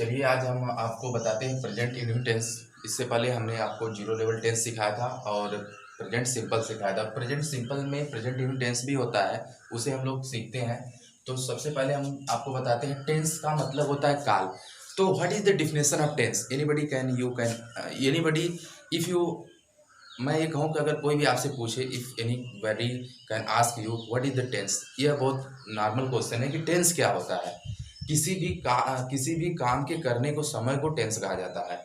चलिए आज हम आपको बताते हैं प्रेजेंट इंडिफिनिट टेंस। इससे पहले हमने आपको जीरो लेवल टेंस सिखाया था और प्रेजेंट सिंपल सिखाया था। प्रेजेंट सिंपल में प्रेजेंट इंडिफिनिट टेंस भी होता है, उसे हम लोग सीखते हैं। तो सबसे पहले हम आपको बताते हैं टेंस का मतलब होता है काल। तो what is the definition of tense? Anybody can, you can, anybody, if you, मैं ये कहूँ कि अगर कोई भी आपसे पूछे, if anybody can ask you what is the tense, यह बहुत नॉर्मल क्वेश्चन है कि टेंस क्या होता है। किसी भी काम के करने को समय को टेंस कहा जाता है।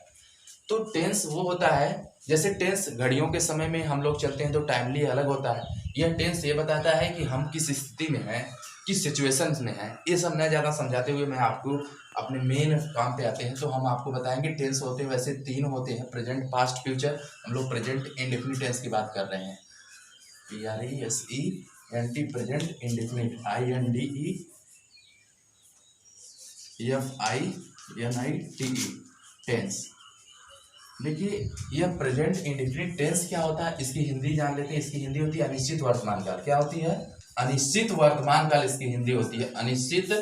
तो टेंस वो होता है, जैसे टेंस घड़ियों के समय में हम लोग चलते हैं तो टाइमली अलग होता है। यह टेंस ये बताता है कि हम किस स्थिति में हैं, किस सिचुएशन में हैं। ये सब न ज़्यादा समझाते हुए मैं आपको अपने मेन काम पे आते हैं। तो हम आपको बताएंगे टेंस होते हैं वैसे तीन होते हैं, प्रेजेंट, पास्ट, फ्यूचर। हम लोग प्रेजेंट इंडेफिनिट टेंस की बात कर रहे हैं। PRESENT, present indefinite, INDEFINITE, tense. देखिए यह प्रेजेंट इंडेफिनिट टेंस क्या होता है, इसकी हिंदी जान लेते हैं। इसकी हिंदी होती है अनिश्चित वर्तमान काल। क्या होती है? अनिश्चित वर्तमान काल इसकी हिंदी होती है। अनिश्चित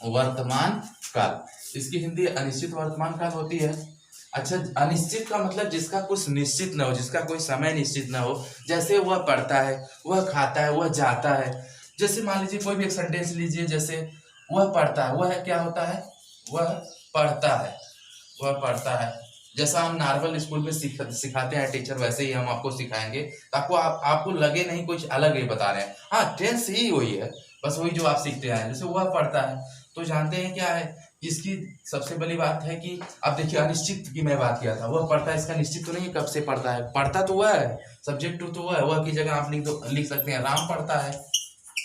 वर्तमान काल इसकी हिंदी अनिश्चित वर्तमान काल होती है। अच्छा, अनिश्चित का मतलब जिसका कुछ निश्चित न हो, जिसका कोई समय निश्चित न हो। जैसे वह पढ़ता है, वह खाता है, वह जाता है। जैसे मान लीजिए कोई भी एक सेंटेंस लीजिए, जैसे वह पढ़ता है, वह क्या होता है? वह पढ़ता है, वह पढ़ता है। जैसा हम नॉर्मल स्कूल में सिखाते हैं टीचर, वैसे ही हम आपको सिखाएंगे ताकि आपको लगे नहीं कुछ अलग ही बता रहे हैं। हाँ, टेंस ही वही है, बस वही जो आप सीखते हैं। जैसे वह पढ़ता है, तो जानते हैं क्या है इसकी सबसे बड़ी बात है कि अब देखिए अनिश्चित की मैं बात किया था। वह पढ़ता है, इसका निश्चित तो नहीं है कब से पढ़ता है। पढ़ता तो वह है, सब्जेक्ट तो वह है। वह की जगह आप लिख सकते हैं राम पढ़ता है।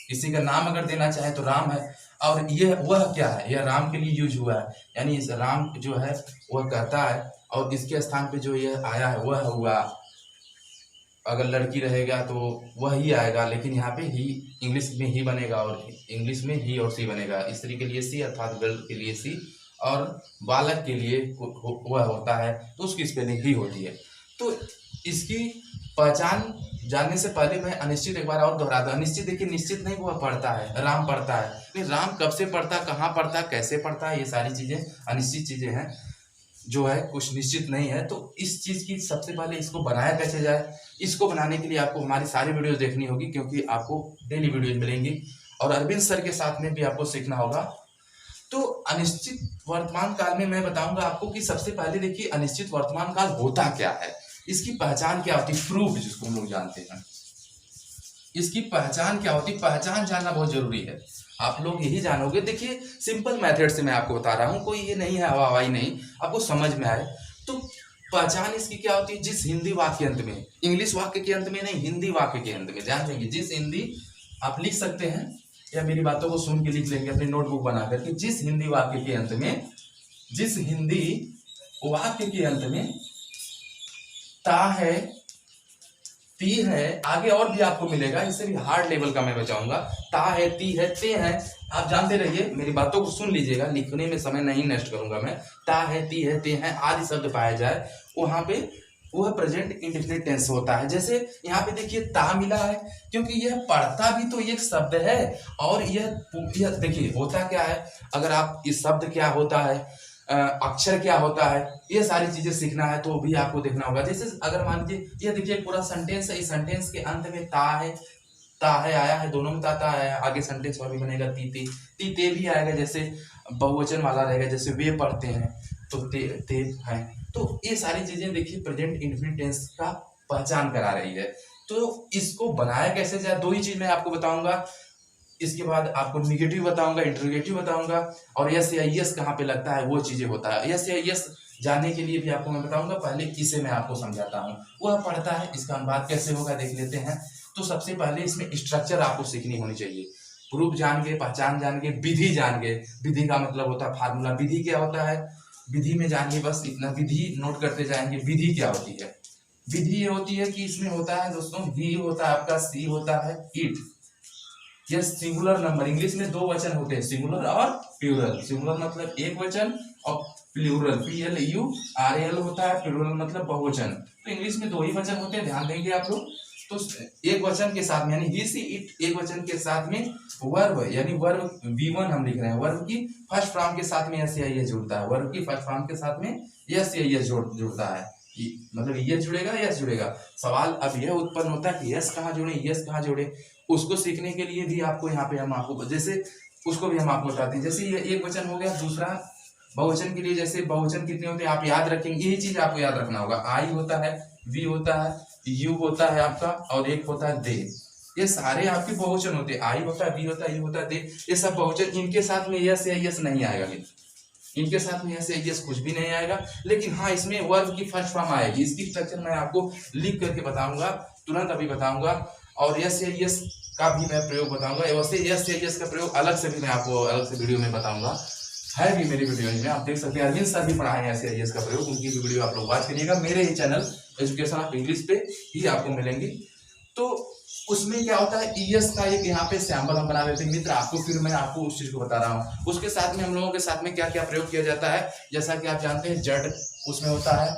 किसी का नाम अगर देना चाहे तो राम है। और ये वह क्या है, यह राम के लिए यूज हुआ है, यानी इस राम जो है वह कहता है, और इसके स्थान पे जो यह आया है वह हुआ। अगर लड़की रहेगा तो वह ही आएगा, लेकिन यहाँ पे ही इंग्लिश में ही बनेगा, और इंग्लिश में ही और सी बनेगा। स्त्री के लिए सी अर्थात गर्ल के लिए सी, और बालक के लिए वह होता है तो उसकी स्पेलिंग ही होती है। तो इसकी पहचान जानने से पहले मैं अनिश्चित एक बार और दोहरा दूं। अनिश्चित देखिए, निश्चित नहीं वह पढ़ता है, राम पढ़ता है। नहीं, राम कब से पढ़ता, कहाँ पढ़ता, कैसे पढ़ता है, ये सारी चीजें अनिश्चित चीजें हैं, जो है कुछ निश्चित नहीं है। तो इस चीज की सबसे पहले इसको बनाया कैसे जाए, इसको बनाने के लिए आपको हमारी सारी वीडियोस देखनी होगी, क्योंकि आपको डेली वीडियोस मिलेंगी और अरविंद सर के साथ में भी आपको सीखना होगा। तो अनिश्चित वर्तमान काल में मैं बताऊंगा आपको कि सबसे पहले देखिए अनिश्चित वर्तमान काल होता क्या है, इसकी पहचान क्या होती है, प्रूफ जिसको हम लोग जानते हैं, इसकी पहचान क्या होती है। पहचान जानना बहुत जरूरी है, आप लोग यही जानोगे। देखिए सिंपल मेथड से मैं आपको बता रहा हूँ, कोई ये नहीं है हवाई नहीं, आपको समझ में आए। तो पहचान इसकी क्या होती है, जिस हिंदी वाक्य अंत में, इंग्लिश वाक्य के अंत में नहीं, हिंदी वाक्य के अंत में, ध्यान देंगे, जिस हिंदी आप लिख सकते हैं या मेरी बातों को सुन के लिख लेंगे अपनी नोटबुक बना करके। जिस हिंदी वाक्य के अंत में, जिस हिंदी वाक्य के अंत में ता है, ती है, आगे और भी आपको मिलेगा, इससे भी हार्ड लेवल का मैं बचाऊंगा। ता है, ती है, ते है, आप जानते रहिए, मेरी बातों को सुन लीजिएगा, लिखने में समय नहीं नष्ट करूंगा मैं। ता है, ती है, ते है आदि शब्द पाया जाए, वहां पे वह प्रेजेंट इंडेफिनिट टेंस होता है। जैसे यहाँ पे देखिए ता मिला है, क्योंकि यह पढ़ता भी तो एक शब्द है, और यह देखिए होता क्या है। अगर आप इस शब्द क्या होता है, अक्षर क्या होता है, ये सारी चीजें सीखना है तो भी आपको देखना होगा। जैसे अगर मान लीजिए ये देखिए पूरा सेंटेंस है, इस सेंटेंस के अंत में ता है आया है, दोनों में ता आया है। आगे सेंटेंस और भी बनेगा ती ते भी आएगा, जैसे बहुवचन वाला रहेगा, जैसे वे पढ़ते हैं तो ते हैं। तो ये सारी चीजें देखिए प्रेजेंट इंडेफिनिट टेंस का पहचान करा रही है। तो इसको बनाया कैसे जाए, दो ही चीज मैं आपको बताऊंगा। इसके बाद आपको निगेटिव बताऊंगा, इंटरोगेटिव बताऊंगा, और यस या यस कहाँ पे लगता है वो चीजें होता है। यस या यस जानने के लिए भी आपको मैं बताऊंगा। पहले इसे मैं आपको समझाता हूँ। वह पढ़ता है, इसका अनुवाद कैसे होगा देख लेते हैं। तो सबसे पहले इसमें स्ट्रक्चर आपको सीखनी होनी चाहिए। प्रूफ जान गए, पहचान जान गए, विधि जान गए। विधि का मतलब होता है फार्मूला। विधि क्या होता है, विधि में जानिए, बस इतना विधि नोट करते जाएंगे। विधि क्या होती है, विधि ये होती है कि इसमें होता है दोस्तों, ही होता है आपका, सी होता है इट। यह सिंगुलर नंबर, इंग्लिश में दो वचन होते हैं, सिंगुलर और प्लूरल। सिंगुलर मतलब एक वचन, और प्लूरल PLURAL होता है, प्लूरल मतलब बहुवचन। तो इंग्लिश में दो ही वचन होते हैं, ध्यान देंगे आप लोग। तो एक वचन के साथ में यानी ही सी इट एक वचन के साथ में वर्ब यानी वर्ब V1 हम लिख रहे हैं, वर्ब की फर्स्ट फॉर्म के साथ में यस या यस जुड़ता है, वर्ब की फर्स्ट फॉर्म के साथ में यस या यस जुड़ता है, मतलब यस जुड़ेगा यस जुड़ेगा। सवाल अब यह उत्पन्न होता है कि यस कहाँ जोड़े यस कहाँ जोड़े। उसको सीखने के लिए भी आपको यहाँ पे हम आपको जैसे उसको भी हम आपको बताते हैं। जैसे ये एक वचन हो गया, दूसरा बहुवचन के लिए जैसे बहुवचन कितने होते हैं आप याद रखेंगे, यही चीज आपको याद रखना होगा। आई होता है, वी होता है, यू होता है आपका, और एक होता है दे। ये सारे आपके बहुवचन होते हैं, आई होता है, वी होता है, यू होता है, दे, ये सब बहुवचन। इनके साथ में यस या यस नहीं आएगा, इनके साथ में यस या यस कुछ भी नहीं आएगा। लेकिन हाँ, इसमें वर्ब की फर्स्ट फॉर्म आएगी। इसकी स्ट्रक्चर मैं आपको लिख करके बताऊंगा, तुरंत अभी बताऊंगा। और यस या यस का भी मैं प्रयोग बताऊंगा। वैसे यस या यस का प्रयोग अलग से भी मैं आपको अलग से वीडियो में बताऊंगा, है भी मेरी वीडियो में, आप देख सकते हैं। अरविंद सर भी पढ़ाए हैं यस या यस का प्रयोग, उनकी भी वीडियो आप लोग वॉच करिएगा। मेरे ही चैनल एजुकेशन ऑफ इंग्लिश पे ही आपको मिलेंगी। तो उसमें क्या होता है, ईएस का एक यहाँ पे सैंपल हम बना लेते हैं मित्र आपको, फिर मैं आपको उस चीज को बता रहा हूँ। उसके साथ में हम लोगों के साथ में क्या क्या प्रयोग किया जाता है, जैसा कि आप जानते हैं जड उसमें होता है,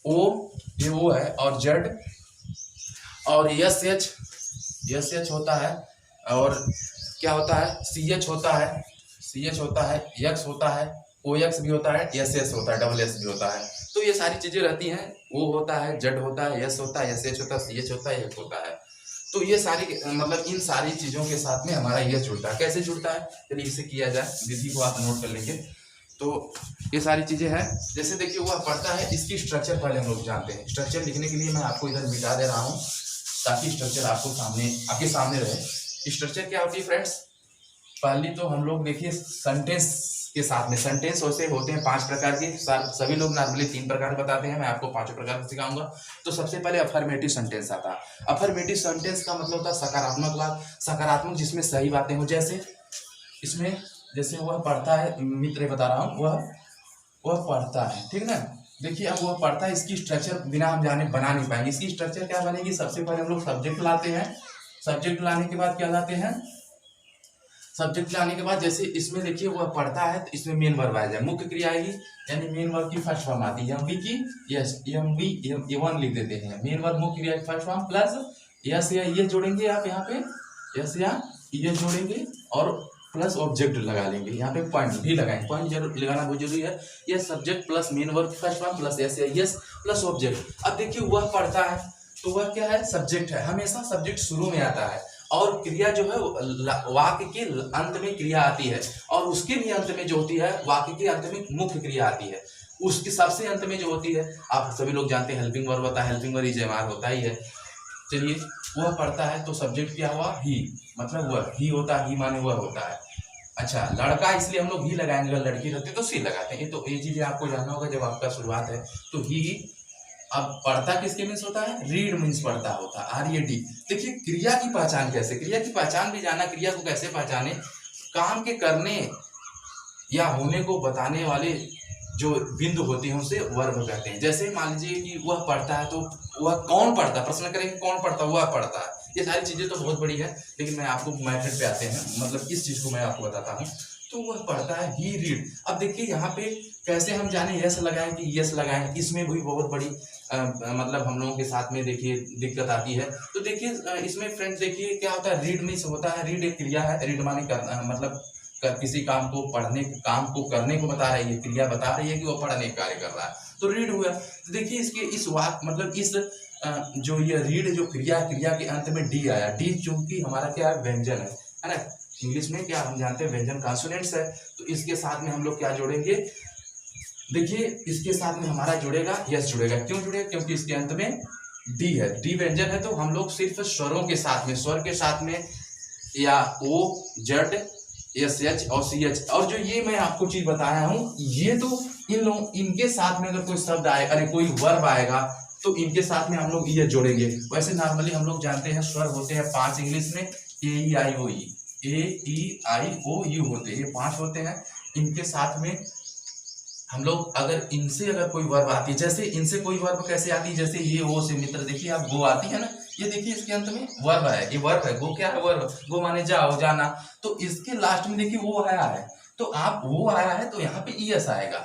ओ ये वो है, और जड, और यस एच होता है, और क्या होता है सी एच होता है, यक्स होता है, ओ एक्स भी होता है, एस एस होता है, डबल एस भी होता है। तो ये सारी चीजें रहती हैं, वो होता है, जड होता है, यस होता है, एस एच होता है, सी एच होता है, यक्स होता है। तो ये सारी मतलब इन सारी चीजों के साथ में हमारा यस जुड़ता है। कैसे जुड़ता है, चलिए इसे किया जाए, विधि को आप नोट कर लेंगे। तो ये सारी चीजें हैं, जैसे देखिए वह पढ़ता है, इसकी स्ट्रक्चर पहले हम लोग जानते हैं। स्ट्रक्चर लिखने के लिए मैं आपको इधर मिटा दे रहा हूँ ताकि स्ट्रक्चर आपको आपके सामने रहे। स्ट्रक्चर क्या होती है फ्रेंड्स, पहली तो हम लोग देखिए सेंटेंस के साथ में, सेंटेंस वैसे होते हैं 5 प्रकार के, सभी लोग नॉर्मली 3 प्रकार बताते हैं, मैं आपको 5 प्रकार सिखाऊंगा। तो सबसे पहले अफर्मेटिव सेंटेंस आता है। अफर्मेटिव सेंटेंस का मतलब होता है सकारात्मक बात, सकारात्मक जिसमें सही बातें हो। जैसे इसमें जैसे वह पढ़ता है, मित्र बता रहा हूँ, वह पढ़ता है, ठीक ना। देखिए अब वह पढ़ता है, इसकी स्ट्रक्चर बिना हम जाने बना नहीं पाएंगे। इसकी स्ट्रक्चर क्या बनेगी, सबसे पहले हम लोग सब्जेक्ट लाते हैं, सब्जेक्ट लाने के बाद क्या लाते हैं, सब्जेक्ट लाने के बाद जैसे इसमें देखिए वह पढ़ता है, तो इसमें मेन वर्ब आ जाए, मुख्य क्रिया आएगी, यानी मेन वर्ब की फर्स्ट फॉर्म आती है एम बी की, यस एम बी वन लिख देते हैं, मेन वर्ब मुख्य क्रिया की फर्स्ट फॉर्म प्लस यस या ये जोड़ेंगे आप यहाँ पे, यस या ये जोड़ेंगे और प्लस ऑब्जेक्ट लगा लेंगे, यहाँ पे पॉइंट भी लगाएंगे, पॉइंट जरूर लगाना बहुत जरूरी है। ये subject plus main verb first form plus yes या यस प्लस ऑब्जेक्ट। अब देखिए वह पढ़ता है, तो वह क्या है, सब्जेक्ट है, हमेशा सब्जेक्ट शुरू में आता है, और क्रिया जो है वाक्य के अंत में क्रिया आती है, और उसके भी अंत में जो होती है, वाक्य के अंत में मुख्य क्रिया आती है, उसके सबसे अंत में जो होती है, आप सभी लोग जानते हैं हेल्पिंग वर्ब होता है, हेल्पिंग वर्ब इजेमार होता ही है। चलिए वह पढ़ता है, तो सब्जेक्ट क्या हुआ, ही, मतलब वह ही होता है, ही माने वह होता है। अच्छा लड़का, इसलिए हम लोग ही लगाएंगे, अगर लड़की रहती तो सी लगाते हैं। तो ये चीजें आपको जानना होगा जब आपका शुरुआत है, तो ही। अब पढ़ता किसके मीन्स होता है, रीड मीन्स पढ़ता होता है, RED। देखिए क्रिया की पहचान कैसे, क्रिया की पहचान भी जाना, क्रिया को कैसे पहचाने, काम के करने या होने को बताने वाले जो बिंदु होते हैं उसे वर्ब कहते हैं। जैसे मान लीजिए कि वह पढ़ता है, तो वह कौन पढ़ता है, प्रश्न करेंगे कौन पढ़ता है, वह पढ़ता है। ये सारी चीजें तो बहुत बड़ी है, लेकिन मैं आपको मैथड पे आते हैं, मतलब इस चीज को मैं आपको बताता हूँ। तो वह पढ़ता है, ही रीड। अब देखिए यहाँ पे कैसे हम जाने यस लगाएं कि यस लगाएं, इसमें भी बहुत बड़ी मतलब हम लोगों के साथ में देखिए दिक्कत आती है। तो देखिए इसमें फ्रेंड्स देखिए क्या होता है, रीड मीन्स होता है, रीड एक क्रिया है, रीड माने करना, मतलब किसी काम को पढ़ने, काम को करने को बता रही है, क्रिया बता रही है कि वो पढ़ने का कार्य कर रहा है, तो रीड हुआ। तो देखिए इसके इस वाक्य मतलब इस जो ये रीड जो क्रिया के अंत में डी आया, डी चूंकि हमारा क्या है, व्यंजन है ना, इंग्लिश में क्या हम जानते हैं व्यंजन कॉन्सोनेंट्स है। तो इसके साथ में हम लोग क्या जोड़ेंगे, देखिए इसके साथ में हमारा जुड़ेगा यस जुड़ेगा, क्यों जुड़ेगा, क्योंकि इसके अंत में डी है, डी व्यंजन है। तो हम लोग सिर्फ स्वरों के साथ में, स्वर के साथ में, या ओ जेड एस एच और सी एच, और जो ये मैं आपको चीज बताया हूँ, ये तो इन लोग, इनके साथ में अगर कोई शब्द आएगा, अरे कोई वर्ब आएगा, तो इनके साथ में हम लोग ये जोड़ेंगे। वैसे नॉर्मली हम लोग जानते हैं स्वर होते हैं 5 इंग्लिश में, AEIOE, AEIOU होते हैं, ये 5 होते हैं। इनके साथ में हम लोग अगर इनसे अगर कोई वर्ब आती है, जैसे इनसे कोई वर्ब कैसे आती है, जैसे ये ओ से मित्र, देखिए आप गो आती है ना, ये देखिए इसके अंत में वर्ब है, ये वर्ब है, गो क्या है, वर्ब, गो माने जाओ, जाना। तो इसके लास्ट में देखिए वो आया है, तो आप वो आया है तो यहाँ पे ईएस आएगा,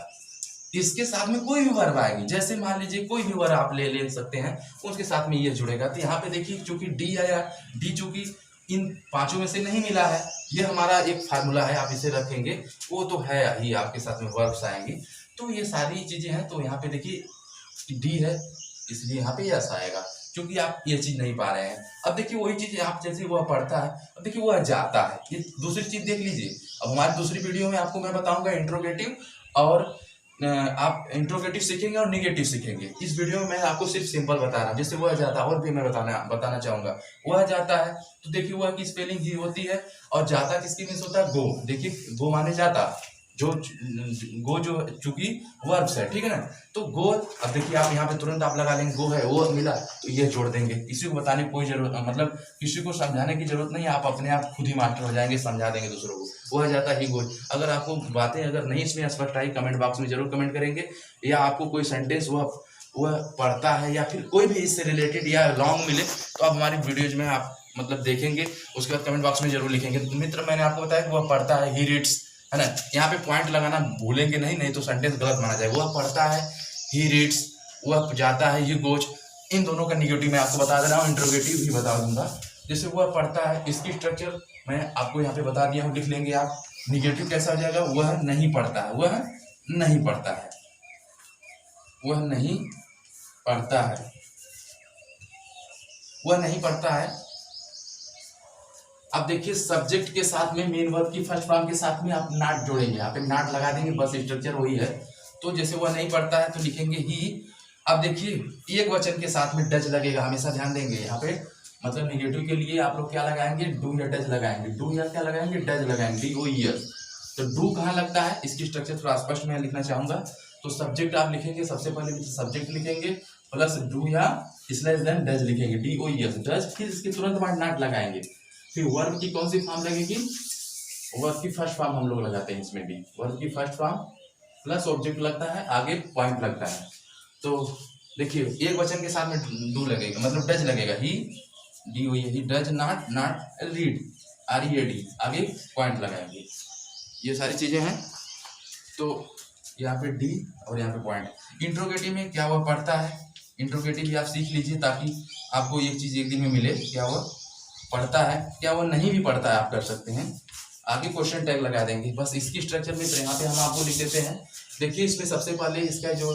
इसके साथ में कोई भी वर्ब आएगी, जैसे मान लीजिए कोई भी वर्ब आप ले सकते हैं, उसके साथ में ये जुड़ेगा। तो यहाँ पे देखिए चूंकि डी आया, डी चूंकि इन पांचों में से नहीं मिला है, ये हमारा एक फार्मूला है, आप इसे रखेंगे, वो तो है ही, आपके साथ में वर्ब्स आएंगे। तो ये सारी चीजें हैं। तो यहाँ पे देखिए डी है, इसलिए यहाँ पे यस आएगा, क्योंकि आप ये चीज नहीं पा रहे हैं। अब देखिए वही चीज आप जैसे वह पढ़ता है, अब देखिए वह जाता है, ये दूसरी चीज देख लीजिए। अब हमारी दूसरी वीडियो में आपको मैं बताऊंगा इंट्रोगेटिव, और आप इंट्रोगेटिव सीखेंगे और निगेटिव सीखेंगे। इस वीडियो में मैं आपको सिर्फ सिंपल बता रहा हूँ। जैसे वह जाता है, और भी मैं बताना चाहूंगा। वह जाता है, तो देखिए वह की स्पेलिंग ही होती है, और जाता किसकी मीन्स होता है, गो। देखिए गो माने जाता, जो गो जो चूंकि वर्ब्स है, ठीक है ना। तो गो, अब देखिए आप यहाँ पे तुरंत आप लगा लेंगे, गो है, वो मिला तो ये जोड़ देंगे। किसी को बताने की कोई जरूरत, मतलब किसी को समझाने की जरूरत नहीं है, आप अपने आप खुद ही मास्टर हो जाएंगे, समझा देंगे दूसरों को। वह जाता ही गो। अगर आपको बातें अगर नहीं इसमें स्पष्ट आई, कमेंट बॉक्स में जरूर कमेंट करेंगे, या आपको कोई सेंटेंस वह पढ़ता है या फिर कोई भी इससे रिलेटेड या लॉन्ग मिले, तो आप हमारी वीडियोज में आप मतलब देखेंगे, उसके बाद कमेंट बॉक्स में जरूर लिखेंगे। तो मित्र, मैंने आपको बताया कि वह पढ़ता है, ही रीड्स, है ना। यहाँ पे पॉइंट लगाना भूलेंगे नहीं तो सेंटेंस गलत माना जाएगा। वह पढ़ता है, ही रीड्स, वह जाता है, ही गोज। इन दोनों का निगेटिव मैं आपको बता दे रहा हूँ, इंट्रोगेटिव भी बता दूंगा। जैसे वह पढ़ता है, इसकी स्ट्रक्चर मैं आपको यहाँ पे बता दिया हूँ, लिख लेंगे आप। निगेटिव कैसा हो जाएगा, वह नहीं पढ़ता है, वह नहीं पढ़ता है, वह नहीं पढ़ता है, वह नहीं पढ़ता है। अब देखिए सब्जेक्ट के साथ में मेन वर्ब की फर्स्ट फॉर्म के साथ में आप नॉट जोड़ेंगे, यहाँ पे नॉट लगा देंगे, बस स्ट्रक्चर वही है। तो जैसे वह नहीं पढ़ता है तो लिखेंगे ही। अब देखिए एक वचन के साथ में डज लगेगा, हमेशा ध्यान देंगे यहाँ पे। मतलब निगेटिव के लिए आप लोग क्या लगाएंगे, डू या डज लगाएंगे, डू या क्या लगाएंगे, डज लगाएंगे, डी ओ ई एस। तो डू कहाँ लगता है, इसकी स्ट्रक्चर थोड़ा स्पष्ट मैं लिखना चाहूंगा। तो सब्जेक्ट आप लिखेंगे, सबसे पहले सब्जेक्ट लिखेंगे प्लस डू या स्लैश देन डज लिखेंगे, D O E S, does. फिर इसके तुरंत बाद नॉट लगाएंगे। फिर वर्ब की कौन सी फॉर्म लगेगी, वर्ब की फर्स्ट फॉर्म हम लोग लगाते हैं इसमें भी, वर्ब की फर्स्ट फॉर्म प्लस ऑब्जेक्ट लगता है, आगे पॉइंट लगता है। तो देखिए एक वचन के साथ में डू लगेगा, मतलब डज लगेगा, he D O, he does not, not read, R E A D, आगे पॉइंट लगाएंगे। ये सारी चीजें हैं। तो यहाँ पे डी और यहाँ पे पॉइंट। इंट्रोगेटिव में क्या वह पढ़ता है, इंट्रोगेटिव भी आप सीख लीजिए, ताकि आपको एक चीज एक दिन में मिले, क्या वह पढ़ता है, क्या वो नहीं भी पढ़ता है, आप कर सकते हैं। आगे क्वेश्चन टैग लगा देंगे, बस इसकी स्ट्रक्चर में। तो यहाँ पे हम आपको लिख देते हैं। देखिए इसमें सबसे पहले इसका जो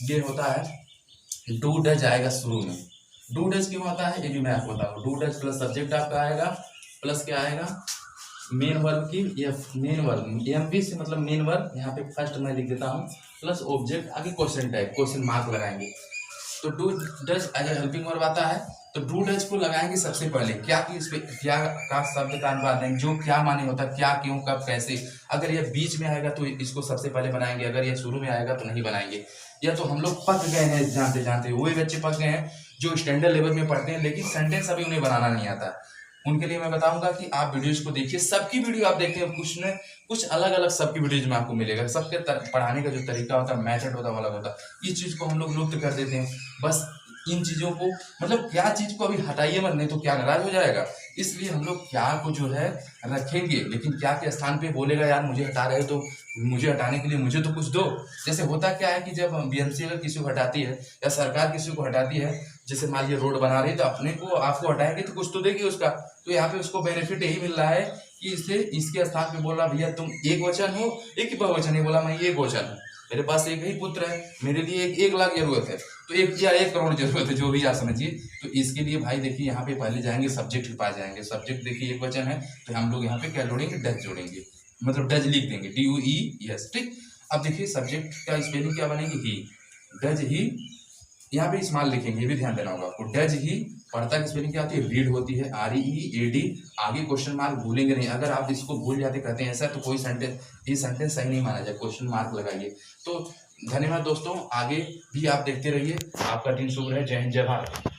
ये होता है, डू डज आएगा शुरू में। डू डज क्यों आता है ये भी मैं आपको बताऊँ। डू डज प्लस सब्जेक्ट आपका आएगा, प्लस क्या आएगा, मेन वर्ब की, ये मेन वर्ब, एम बी से मतलब मेन वर्ब, यहाँ पे फर्स्ट मैं लिख देता हूँ, प्लस ऑब्जेक्ट, आगे क्वेश्चन टैग, क्वेश्चन मार्क लगाएंगे। तो do does as a helping verb आता है। तो डू डज को लगाएंगे सबसे पहले, क्या की इस पे क्या का शब्द का अनुवाद देंगे, जो क्या माने होता है, क्या, क्यों, कब, कैसे। अगर ये बीच में आएगा तो इसको सबसे पहले बनाएंगे, अगर ये शुरू में आएगा तो नहीं बनाएंगे। या तो हम लोग पक गए हैं जानते जानते, वही बच्चे पक गए हैं जो स्टैंडर्ड लेवल में पढ़ते हैं, लेकिन सेंटेंस अभी उन्हें बनाना नहीं आता। उनके लिए मैं बताऊंगा कि आप वीडियोज को देखिए, सबकी वीडियो आप देखते हैं, कुछ न कुछ अलग अलग सबकी वीडियोज में आपको मिलेगा। सबके पढ़ाने का जो तरीका होता है, मेथड होता है, अलग होता है। इस चीज को हम लोग लुप्त कर देते हैं। बस इन चीजों को, मतलब क्या चीज को अभी हटाइए मत, नहीं तो क्या नाराज हो जाएगा। इसलिए हम लोग क्या को जो है रखेंगे, लेकिन क्या के स्थान पे बोलेगा यार मुझे हटा रहे हो, तो मुझे हटाने के लिए मुझे तो कुछ दो। जैसे होता क्या है कि जब बीएमसी अगर किसी को हटाती है या सरकार किसी को हटाती है, जैसे मान लीजिए रोड बना रही है, तो अपने को आपको हटाएंगे तो कुछ तो देगी उसका। तो यहाँ पे उसको बेनिफिट यही मिल रहा है कि इसे इसके स्थान पे बोल रहा भैया तुम एक वचन हो, एक ही बहुवचन है, बोला मैं एक वचन हूँ, मेरे पास एक ही पुत्र है, मेरे लिए एक लाख जरूरत है, तो एक या 1 करोड़ जरूरत है, जो भी आप समझिए। तो इसके लिए भाई देखिए यहाँ पे पहले जाएंगे सब्जेक्ट के पास जाएंगे। सब्जेक्ट देखिए एक वचन है, तो हम लोग यहाँ पे क्या जोड़ेंगे, डज जोड़ेंगे, मतलब डज लिख देंगे, DUE, ठीक। अब देखिए सब्जेक्ट का स्पेलिंग क्या बनेगी, ही, डज ही, यहाँ पे स्मॉल लिखेंगे, ये भी ध्यान देना होगा आपको। डज ही, पढ़ता की स्पेलिंग क्या होती है, रीड होती है, REED, आगे क्वेश्चन मार्क भूलेंगे नहीं। अगर आप इसको भूल जाते कहते हैं ऐसा, तो कोई सेंटेंस, ये सेंटेंस सही नहीं माना जाए, क्वेश्चन मार्क लगाइए। तो धन्यवाद दोस्तों, आगे भी आप देखते रहिए। आपका दिन शुभ रहे। जय हिंद, जय भारत।